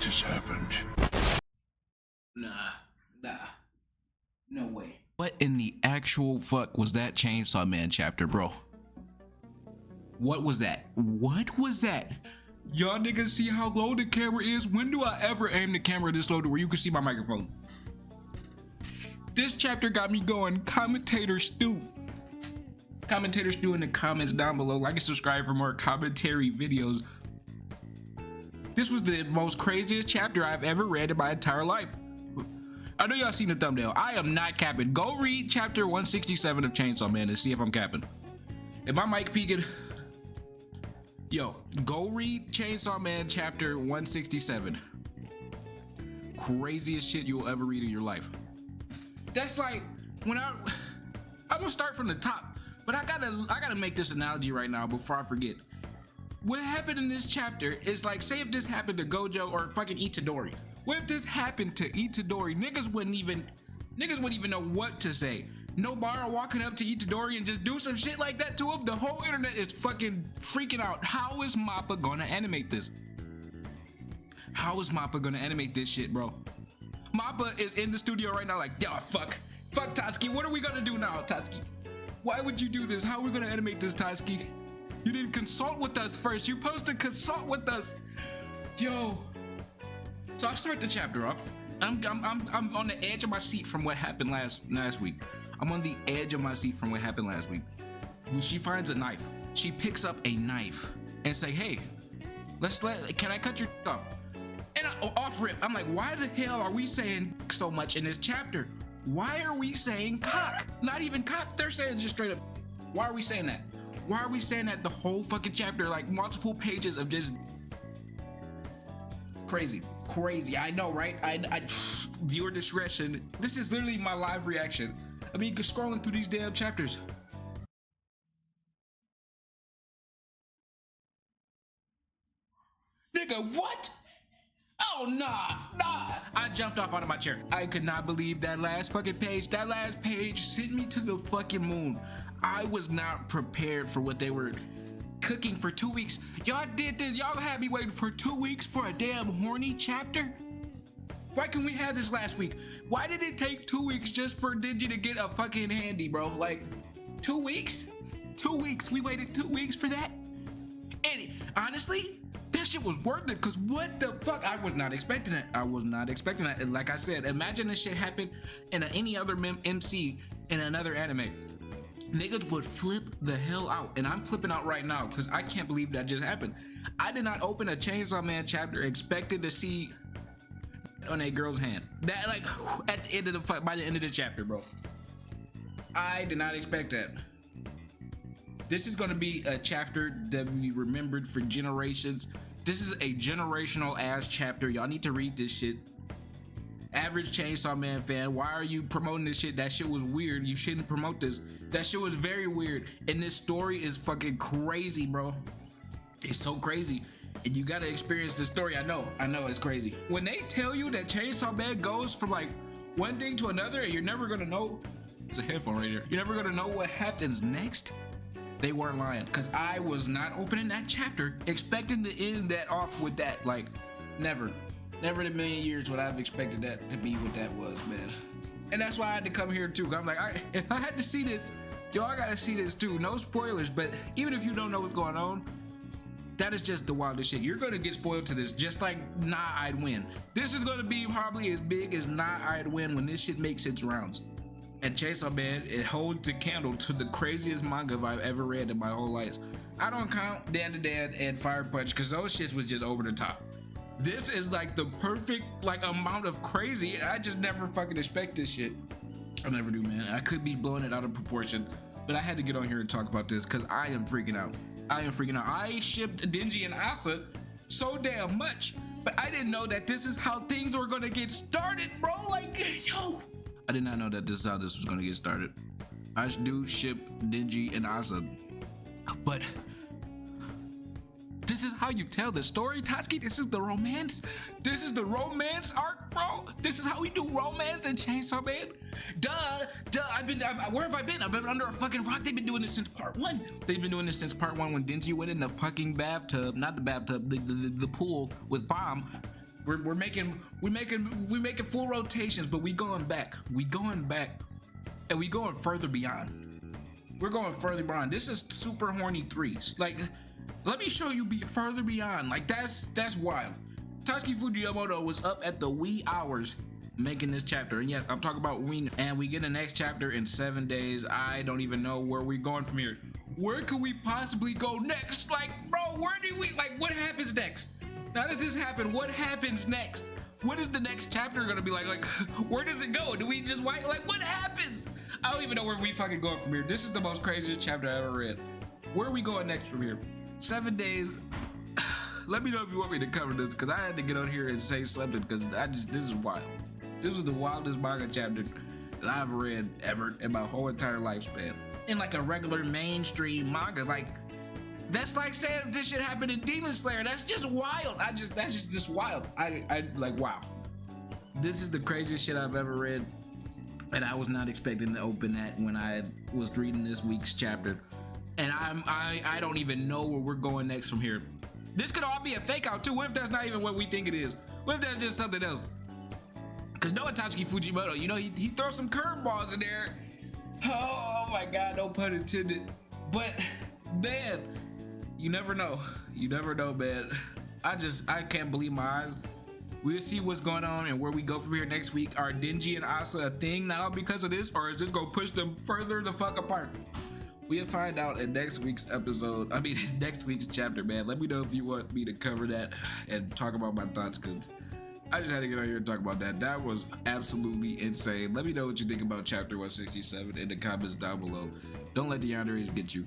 just happened. Nah, no way. What in the actual fuck was that Chainsawman chapter, bro? What was that? What was that? Y'all niggas see how low the camera is? When do I ever aim the camera this low to where you can see my microphone? This chapter got me going. Commentator Stu. Commentator Stu in the comments down below. Like and subscribe for more commentary videos. This was the most craziest chapter I've ever read in my entire life. I know y'all seen the thumbnail. I am not capping. Go read chapter 167 of Chainsawman and see if I'm capping. If my mic peeking, yo, go read Chainsawman chapter 167. Craziest shit you will ever read in your life. That's like when I'm gonna start from the top, but I gotta make this analogy right now before I forget. What happened in this chapter is like, say if this happened to Gojo or fucking Itadori. What if this happened to Itadori? Niggas wouldn't even know what to say. Nobara walking up to Itadori and just do some shit like that to him. The whole internet is fucking freaking out. How is Mappa gonna animate this? How is Mappa gonna animate this shit, bro? Mappa is in the studio right now like, yo, fuck Tatsuki. What are we gonna do now, Tatsuki? Why would you do this? How are we gonna animate this, Tatsuki? You didn't consult with us first. You're supposed to consult with us. Yo. So I start the chapter off. I'm on the edge of my seat from what happened last week. I'm on the edge of my seat from what happened last week. When she finds a knife, she picks up a knife and say, hey, can I cut your off? And off rip, I'm like, why the hell are we saying so much in this chapter? Why are we saying cock? Not even cock, they're saying just straight up. Why are we saying that? Why are we saying that the whole fucking chapter, like multiple pages of just crazy, I know, right? I viewer discretion. This is literally my live reaction. I mean, scrolling through these damn chapters. Nigga, what? Oh, nah. I jumped off out of my chair. I could not believe that last fucking page. That last page sent me to the fucking moon. I was not prepared for what they were cooking for 2 weeks. Y'all did this. Y'all had me waiting for 2 weeks for a damn horny chapter? Why couldn't we have this last week? Why did it take 2 weeks just for Denji to get a fucking handy, bro? Like, 2 weeks? 2 weeks. We waited 2 weeks for that? And honestly, that shit was worth it, because what the fuck? I was not expecting it. I was not expecting that. And like I said, imagine this shit happened in any other MC in another anime. Niggas would flip the hell out, and I'm flipping out right now because I can't believe that just happened. I did not open a Chainsaw Man chapter expecting to see on a girl's hand. That, like, at the end of the fight, by the end of the chapter, bro. I did not expect that. This is gonna be a chapter that we remembered for generations. This is a generational ass chapter. Y'all need to read this shit. Average Chainsaw Man fan, why are you promoting this shit? That shit was weird. You shouldn't promote this. That shit was very weird. And this story is fucking crazy, bro. It's so crazy. And you gotta experience the story. I know it's crazy. When they tell you that Chainsaw Man goes from like one thing to another and you're never gonna know, there's a headphone right here. You're never gonna know what happens next. They weren't lying, because I was not opening that chapter expecting to end that off with that. Like, never in a million years would I have expected that to be what that was, man. And that's why I had to come here too. I'm like, if I had to see this, y'all gotta see this too. No spoilers, but even if you don't know what's going on, that is just the wildest shit. You're gonna get spoiled to this, just like Nah, I'd Win. This is gonna be probably as big as Nah, I'd Win when this shit makes its rounds. And Chainsaw Man, it holds the candle to the craziest manga I've ever read in my whole life. I don't count Dan to Dan and Fire Punch, because those shits was just over the top. This is like the perfect like amount of crazy. I just never fucking expect this shit. I never do, man. I could be blowing it out of proportion, but I had to get on here and talk about this because I am freaking out. I shipped Denji and Asa so damn much, but I didn't know that this is how things were gonna get started, bro. Like, yo. I did not know that this is how this was gonna get started. I do ship Denji and Asa, but this is how you tell the story, Tatsuki. This is the romance. This is the romance arc, bro. This is how we do romance in Chainsaw Man. Duh. Where have I been? I've been under a fucking rock. They've been doing this since part 1. They've been doing this since part 1 when Denji went in the fucking bathtub, not the bathtub, the pool with Bomb. We're making full rotations, but we going back, and we going further beyond. We're going further beyond. This is super horny threes. Like, let me show you further beyond. Like, that's wild. Tatsuki Fujimoto was up at the wee hours making this chapter, and yes, I'm talking about we. And we get the next chapter in 7 days. I don't even know where we're going from here. Where could we possibly go next? Like, bro, where do we, like, what happens next? Now that this happened, what happens next? What is the next chapter gonna be like? Like, where does it go? Do we just like what happens? I don't even know where we fucking going from here. This is the most craziest chapter I ever read. Where are we going next from here? 7 days. Let me know if you want me to cover this, because I had to get on here and say something, because this is wild. This was the wildest manga chapter that I've read ever in my whole entire lifespan. In like a regular mainstream manga, like, that's like saying this shit happened in Demon Slayer. That's just wild. That's just wild. I like, wow. This is the craziest shit I've ever read, and I was not expecting to open that when I was reading this week's chapter. And I don't even know where we're going next from here. This could all be a fake out too. What if that's not even what we think it is? What if that's just something else? Cause Noah Tatsuki Fujimoto, you know, he throws some curveballs in there. Oh my God, no pun intended. But man, you never know. You never know, man. I can't believe my eyes. We'll see what's going on and where we go from here next week. Are Denji and Asa a thing now because of this, or is this gonna push them further the fuck apart? We'll find out in next week's episode. I mean, next week's chapter, man. Let me know if you want me to cover that and talk about my thoughts, because I just had to get on here and talk about that. That was absolutely insane. Let me know what you think about chapter 167 in the comments down below. Don't let the Yanderes get you.